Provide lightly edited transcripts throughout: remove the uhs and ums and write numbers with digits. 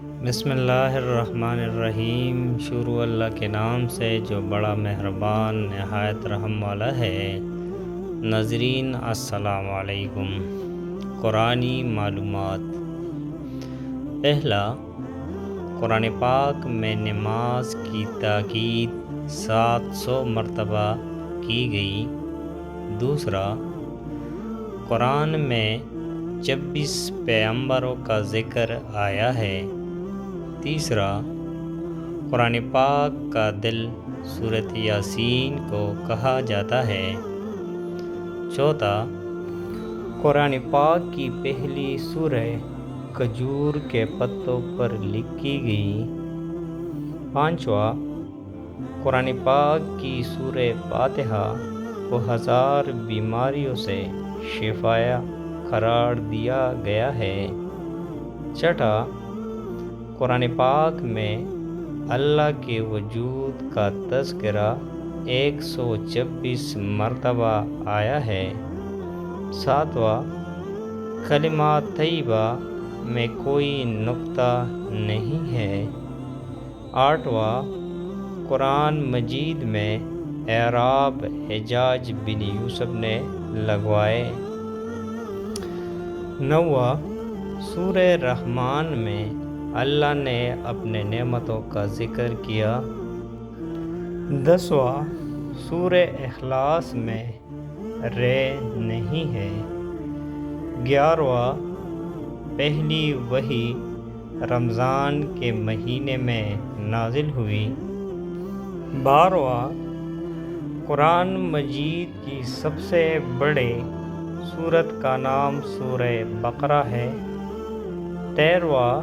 بسم اللہ الرحمن الرحیم۔ شروع اللہ کے نام سے جو بڑا مہربان نہایت رحم والا ہے۔ ناظرین السلام علیکم۔ قرآنی معلومات۔ پہلا، قرآن پاک میں نماز کی تاکید 700 مرتبہ کی گئی۔ دوسرا، قرآن میں 26 پیغمبروں کا ذکر آیا ہے۔ تیسرا، قرآن پاک کا دل سورۃ یاسین کو کہا جاتا ہے۔ چوتھا، قرآن پاک کی پہلی سورہ کھجور کے پتوں پر لکھی گئی۔ پانچواں، قرآن پاک کی سورہ فاتحہ کو 1000 بیماریوں سے شفایہ قرار دیا گیا ہے۔ چھٹا، قرآن پاک میں اللہ کے وجود کا تذکرہ 126 مرتبہ آیا ہے۔ ساتواں، کلمہ طیبہ میں کوئی نقطہ نہیں ہے۔ آٹھواں، قرآن مجید میں اعراب حجاج بن یوسف نے لگوائے۔ نواں، سورہ رحمان میں اللہ نے اپنے نعمتوں کا ذکر کیا۔ 10واں، سورہ اخلاص میں رے نہیں ہے۔ 11واں، پہلی وحی رمضان کے مہینے میں نازل ہوئی۔ 12واں، قرآن مجید کی سب سے بڑی سورت کا نام سورہ بقرہ ہے۔ 13واں،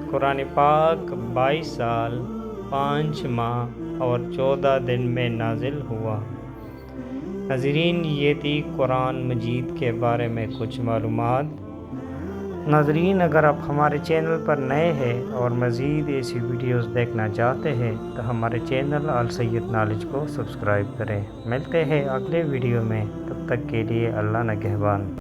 قرآن پاک 22 سال 5 ماہ اور 14 دن میں نازل ہوا۔ ناظرین، یہ تھی قرآن مجید کے بارے میں کچھ معلومات۔ ناظرین، اگر آپ ہمارے چینل پر نئے ہیں اور مزید ایسی ویڈیوز دیکھنا چاہتے ہیں تو ہمارے چینل السید نالج کو سبسکرائب کریں۔ ملتے ہیں اگلے ویڈیو میں، تب تک کے لیے اللہ نگہبان۔